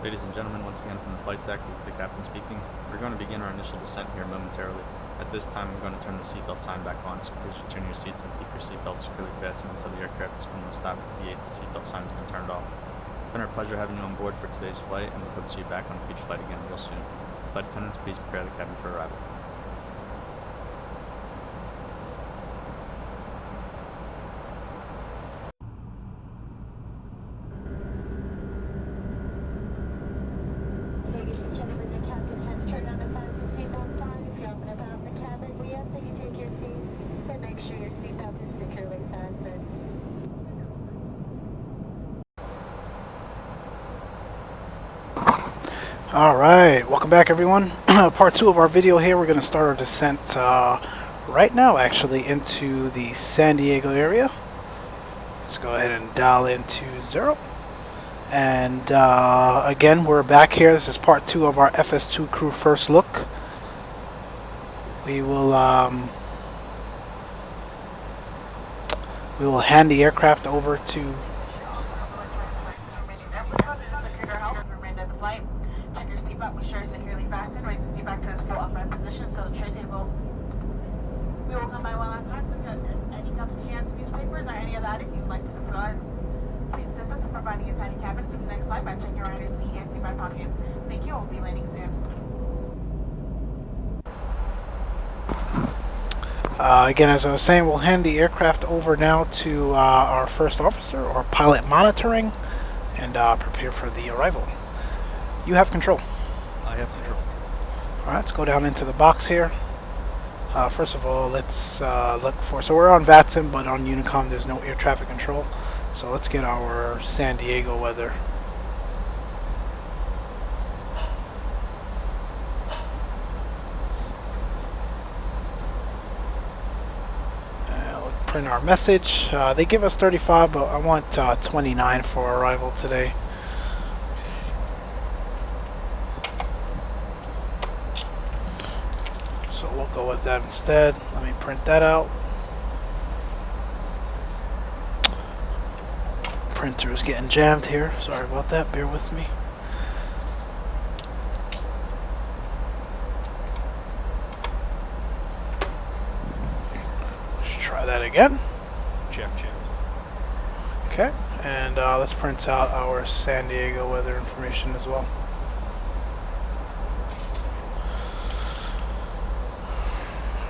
Ladies and gentlemen, once again from the flight deck, this is the captain speaking. We're going to begin our initial descent here momentarily. At this time, we're going to turn the seatbelt sign back on, so please return your seats and keep your seatbelts securely fastened until the aircraft is going to stop at the the seatbelt sign has been turned off. It's been our pleasure having you on board for today's flight, and we hope to see you back on a future flight again real soon. Flight attendants, please prepare the cabin for arrival. Ladies and gentlemen, the captain has turned on the fasten seatbelt sign. If you're up and about the cabin, we ask that you take your seats and make sure your seatbelt is securely fastened. Alright, welcome back everyone. Part 2 of our video here. We're going to start our descent right now actually into the San Diego area. Let's go ahead and dial into 0. And again, we're back here. This is part 2 of our FS2CREW first look. We will hand the aircraft over to Check your seatbelt, be sure it's securely fastened. Raise the seat back to its full upright position so the tray table. We will come by one last time, so if you have any cups, cans, newspapers, or any other item you'd like to discard, please assist us in providing a tiny cabin for the next flight by checking around your seat and seat by pocket. Thank you, we'll be landing soon. Again, as I was saying, we'll hand the aircraft over now to our first officer, or pilot monitoring, and prepare for the arrival. You have control. I have control. Alright, let's go down into the box here. First of all, let's look for... So we're on VATSIM, but on Unicom there's no air traffic control. So let's get our San Diego weather. We'll print our message. They give us 35, but I want 29 for arrival today. We'll go with that instead. Let me print that out. Printer is getting jammed here. Sorry about that. Bear with me. Let's try that again. Check. Okay. And let's print out our San Diego weather information as well.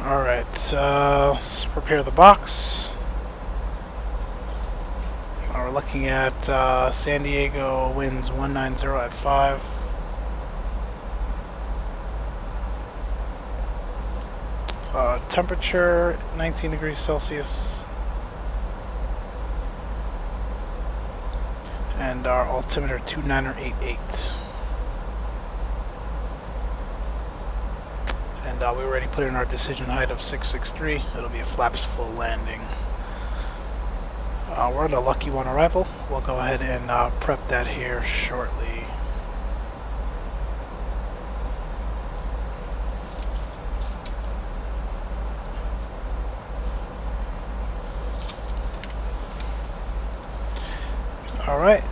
Alright, let's prepare the box. We're looking at San Diego winds 190 at 5. Temperature 19 degrees Celsius. And our altimeter 2988. And we already put in our decision height of 663. It'll be a flaps full landing. We're on a lucky one arrival. We'll go ahead and prep that here shortly. Alright,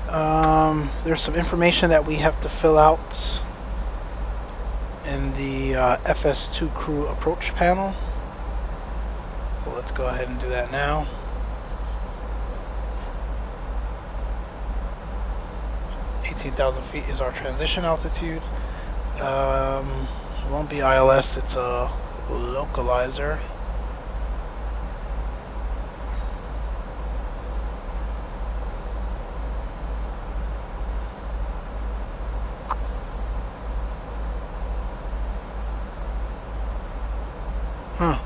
there's some information that we have to fill out in the FS2CREW approach panel. So let's go ahead and do that now. $18,000 feet is our transition altitude. It won't be ILS, it's a localizer. Huh.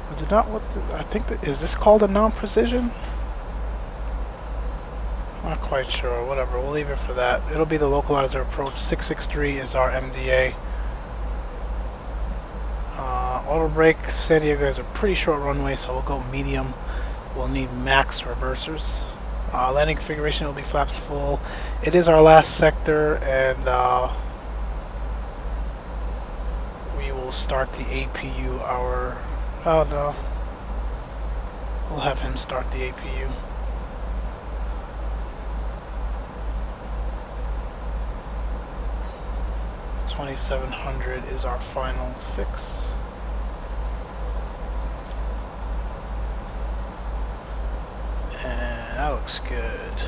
I did not what I think that is this called a non-precision? Not quite sure. Whatever. We'll leave it for that. It'll be the localizer approach. 663 is our MDA. Auto brake. San Diego has a pretty short runway, so we'll go medium. We'll need max reversers. Landing configuration will be flaps full. It is our last sector, and we will start the APU hour. Oh no. We'll have him start the APU. 2700 is our final fix. And that looks good.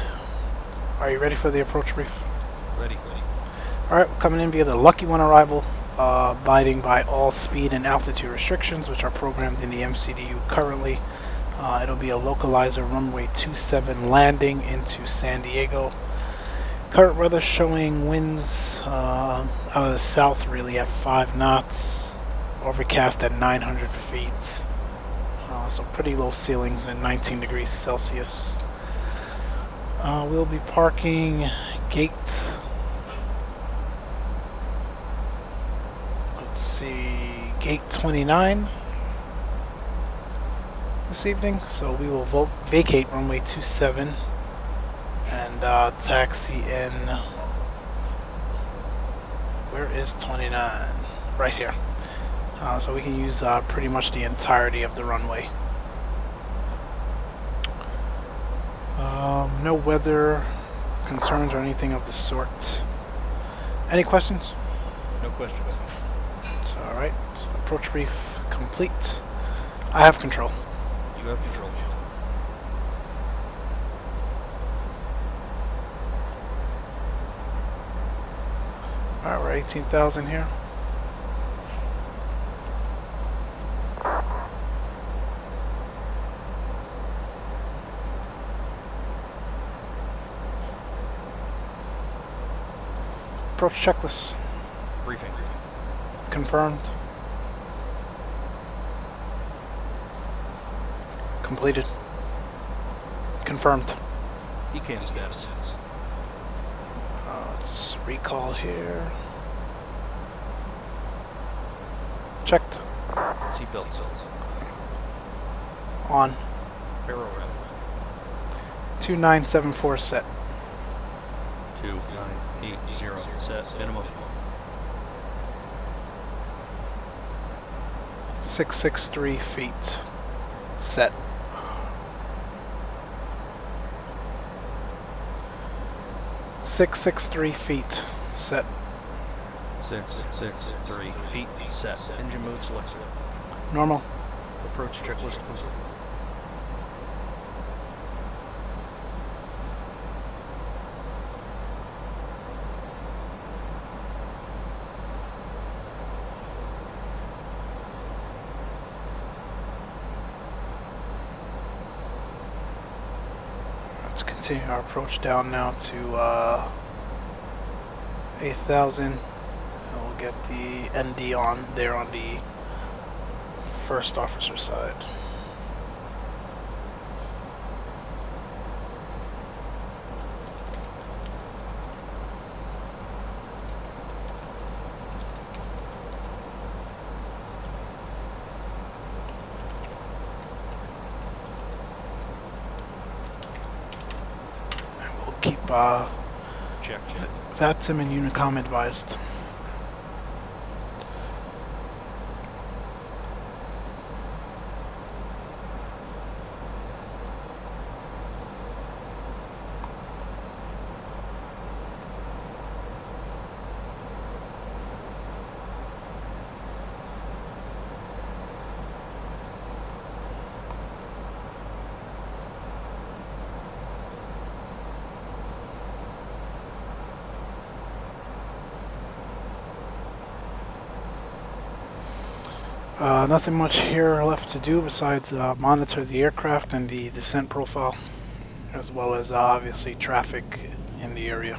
Are you ready for the approach brief? Ready. Alright, we're coming in via the Lucky One arrival, abiding by all speed and altitude restrictions which are programmed in the MCDU currently. It'll be a localizer runway 27 landing into San Diego. Current weather showing winds out of the south really at 5 knots, overcast at 900 feet. So pretty low ceilings and 19 degrees Celsius. We'll be parking gate, let's see, gate 29 this evening. So we will vacate runway 27 and taxi in, where is 29? Right here. So we can use pretty much the entirety of the runway. No weather concerns or anything of the sort. Any questions? No questions. Alright, so approach brief complete. I have control. You have control. Alright, we're 18,000 here. Approach checklist. Briefing. Confirmed. Completed. Confirmed. ECAM status. Let's recall here. Checked. Seatbelts. On. Barrel wrap. 2974 set. 2980 set. Minimum. 663 feet. Set. .663 feet. Set. 663 feet. Set. Engine mode selected. Normal. Approach checklist complete. Let's continue our approach down now to 8,000. And we'll get the ND on there on the first officer side. Keep Check. VATSIM and Unicom advised. Nothing much here left to do besides monitor the aircraft and the descent profile, as well as obviously traffic in the area.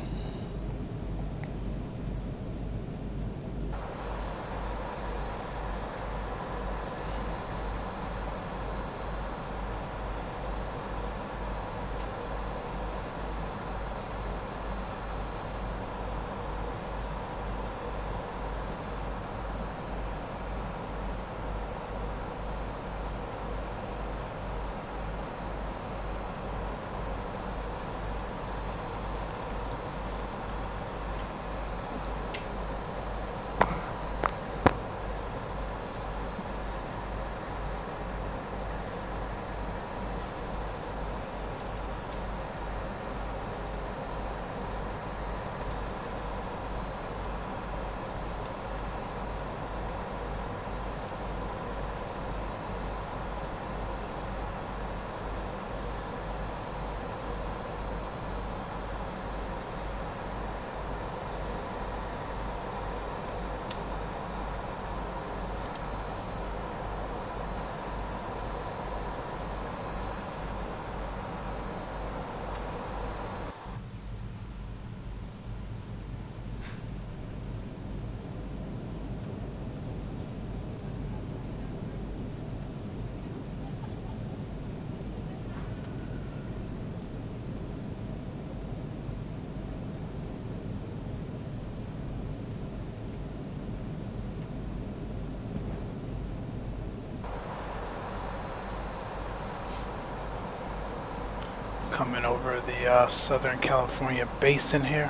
coming over the Southern California basin here.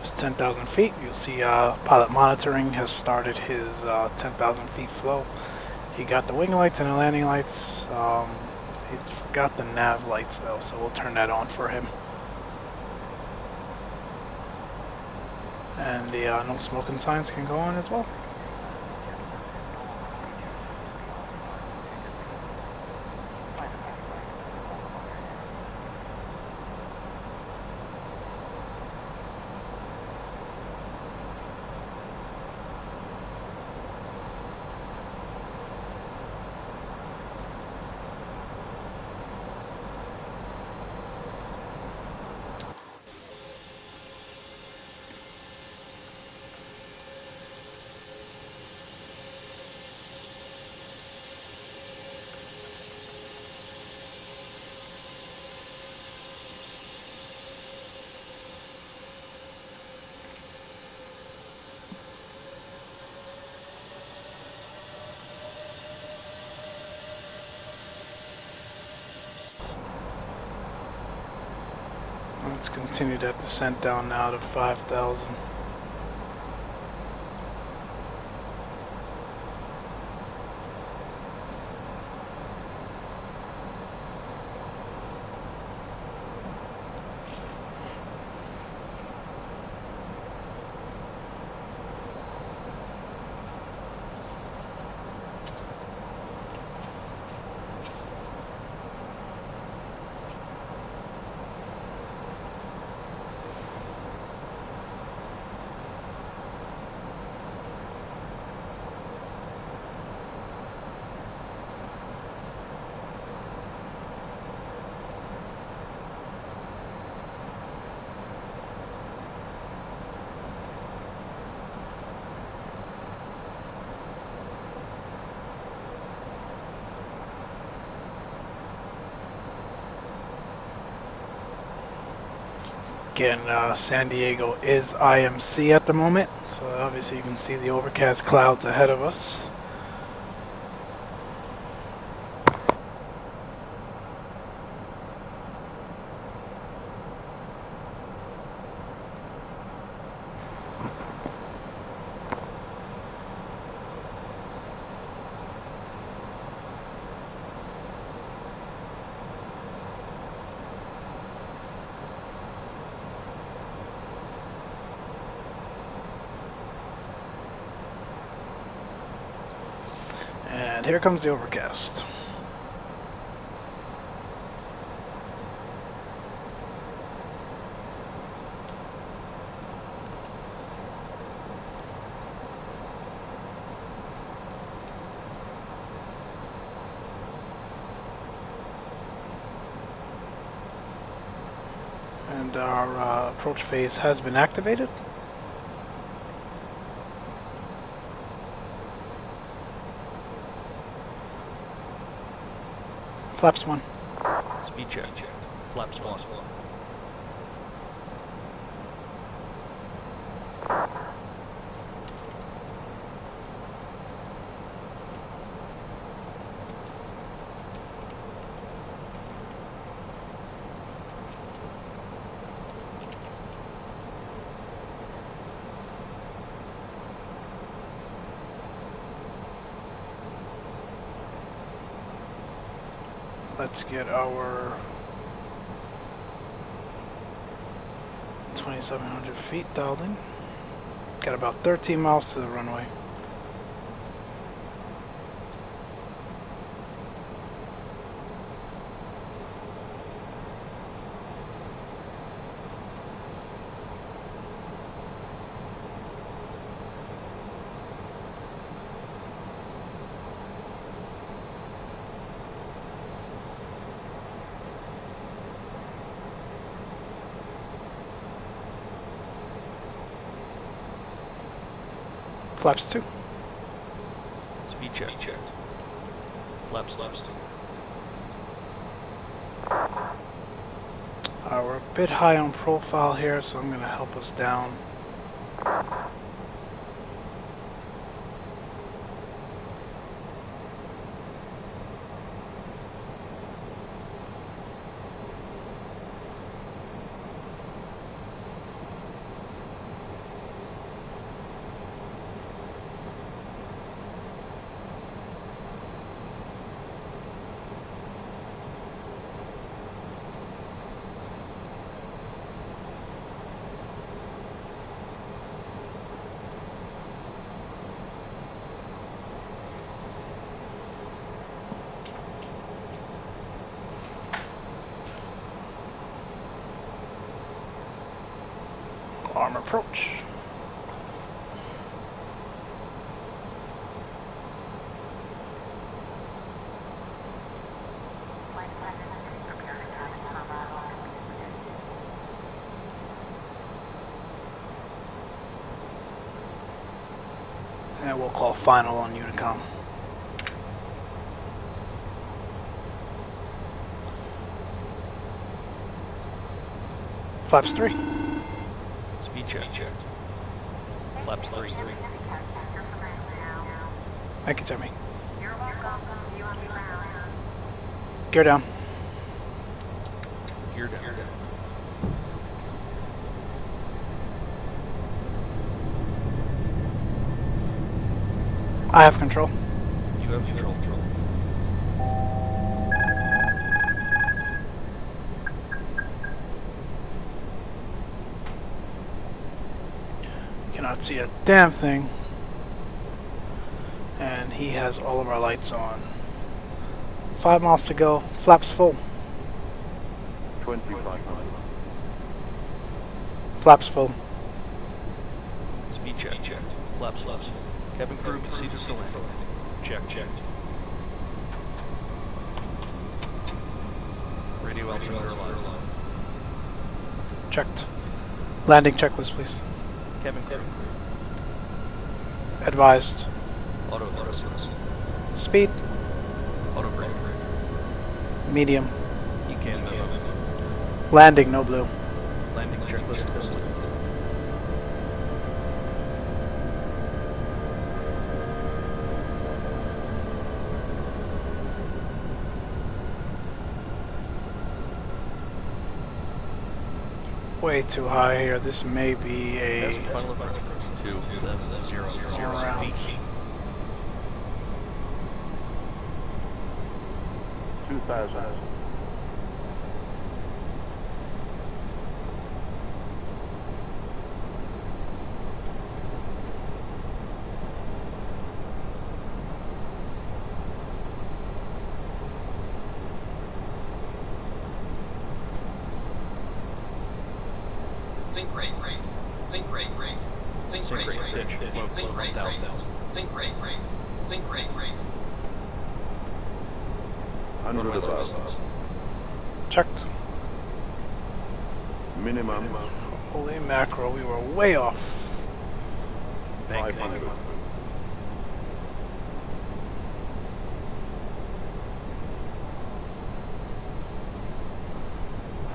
It's 10,000 feet. You'll see pilot monitoring has started his 10,000 feet flow. He got the wing lights and the landing lights. He forgot the nav lights though, so we'll turn that on for him. And the no smoking signs can go on as well. Let's continue that descent down now to 5,000. Again, San Diego is IMC at the moment, so obviously you can see the overcast clouds ahead of us. And here comes the overcast. And our approach phase has been activated. Flaps 1. Speed check. Flaps 1. Let's get our 2,700 feet dialed in. Got about 13 miles to the runway. Flaps 2. Speed check. Flaps 2. We're a bit high on profile here, so I'm going to help us down. Arm approach. And we'll call final on Unicom. Flaps 3. Speed check. Flaps 3. Thank you, Timmy. Gear down. Gear down. I have control. You have control. Cannot see a damn thing. And he has all of our lights on. 5 miles to go. Flaps full. 25 miles. Flaps full. Speed check. Flaps. Cabin crew proceeded to land. Check. Radio altimeter alive. Checked. Landing checklist, please. Cabin crew. Advised. Auto thrust. Speed. Auto brake. Medium. ECAN memo. Landing, no blue. Landing checklist complete. Way too high here. This may be a Final approach. 2700 feet. 2000. Sync rate. Sync rate. Sync rate. Pitch. Sync rate. Sync rate. Sync rate. 100 above. checked. Minimum Holy mackerel, we were way off. 500.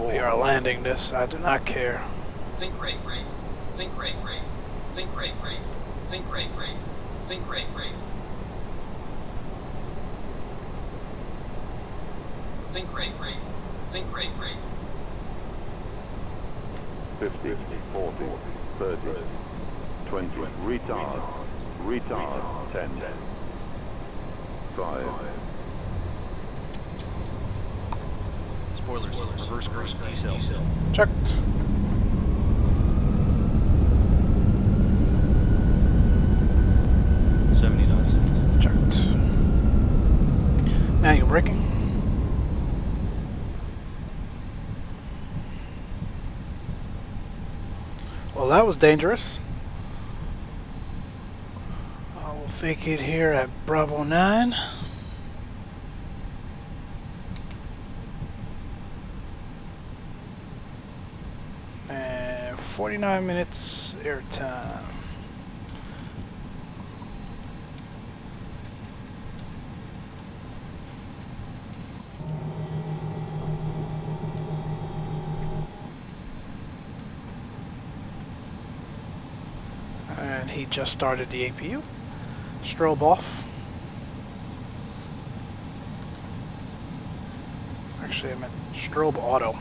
We are landing this. I do not care. Sync rate. Sync rate. Sync rate. Sync rate. Sync rate. Sync rate. Sync rate. 50, 40, 30, 20. Retard. 10. 5. Spoilers. Reverse green. Decel. Checked. Checked. Manual braking. Well, that was dangerous. We'll vacate here at Bravo 9. And 49 minutes airtime. he just started the APU. Strobe off. Actually, I meant strobe auto.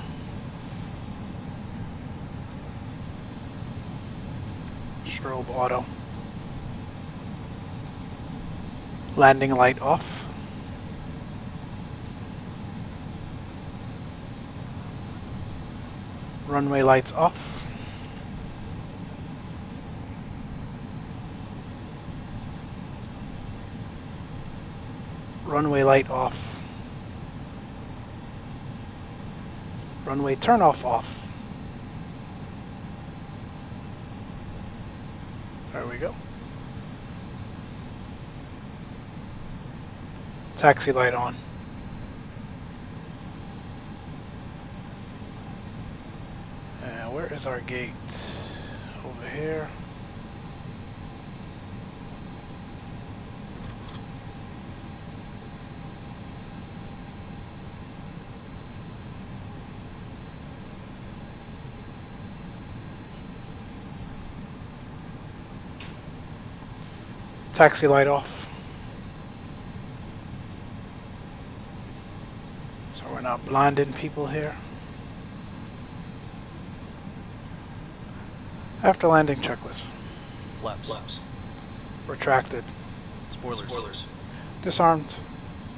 Strobe auto. Landing light off. Runway lights off. Runway light off. Runway turn off off. There we go. Taxi light on. And where is our gate? Over here. Taxi light off. So we're not blinding people here. After landing checklist. Flaps. Retracted. Spoilers. Disarmed.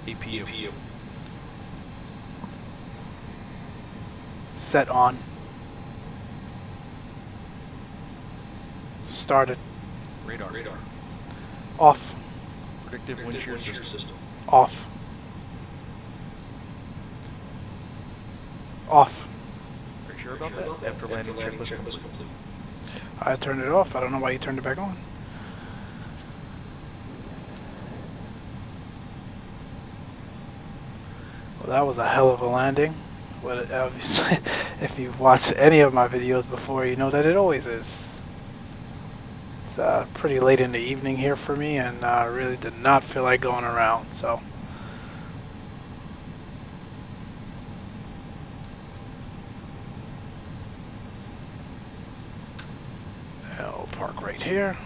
APU. Set on. Started. Radar. Off. Predictive wind shear system. Off. Off. Are you sure about that? After landing checklist complete. I turned it off. I don't know why you turned it back on. Well, that was a hell of a landing. But obviously, if you've watched any of my videos before, you know that it always is. It's pretty late in the evening here for me, and I really did not feel like going around, so. I'll park right here.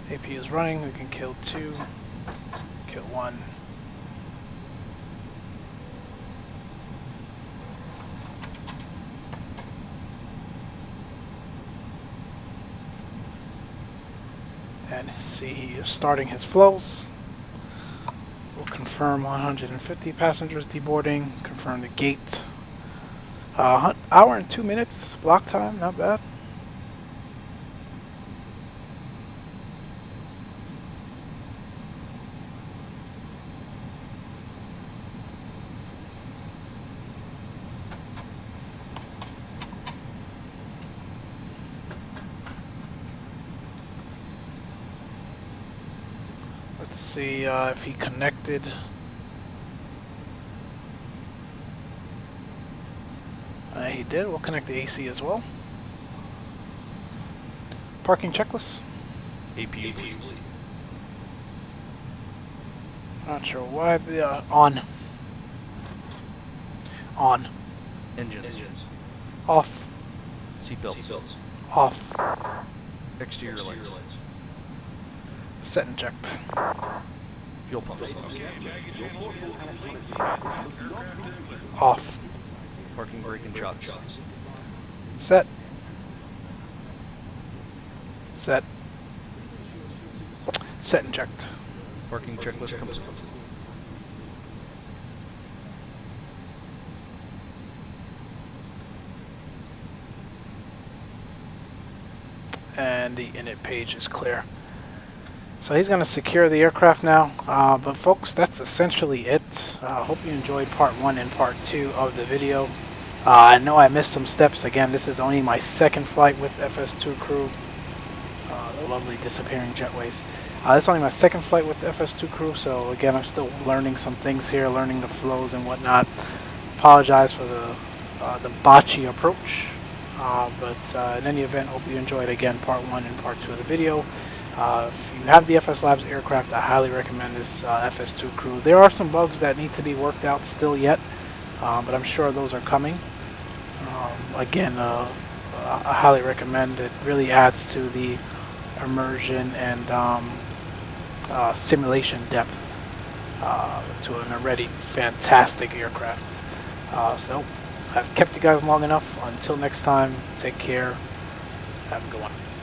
APU is running. We can kill 2, kill 1. And see, he is starting his flows. We'll confirm 150 passengers deboarding, confirm the gate. Hour and 2 minutes block time, not bad. Let's see if he connected. He did. We'll connect the AC as well. Parking checklist. APU. Not sure why. The on. On. Engines. Off. Seatbelts. Off. Exterior lights. Set and checked. Fuel pumps. Off. Parking brake and shocks. Set. Set. Set and checked. Parking checklist complete. And the init page is clear. So he's going to secure the aircraft now. But folks, that's essentially it. Hope you enjoyed part 1 and part 2 of the video. I know I missed some steps. Again, this is only my second flight with FS2CREW. The lovely disappearing jetways. This is only my second flight with FS2CREW, so again, I'm still learning some things here, learning the flows and whatnot. Apologize for the botchy approach. But in any event, hope you enjoyed again part 1 and part 2 of the video. If you have the FSLABS aircraft, I highly recommend this FS2CREW. There are some bugs that need to be worked out still yet, but I'm sure those are coming. Again, I highly recommend it. Really adds to the immersion and simulation depth to an already fantastic aircraft. So I've kept you guys long enough. Until next time, take care. Have a good one.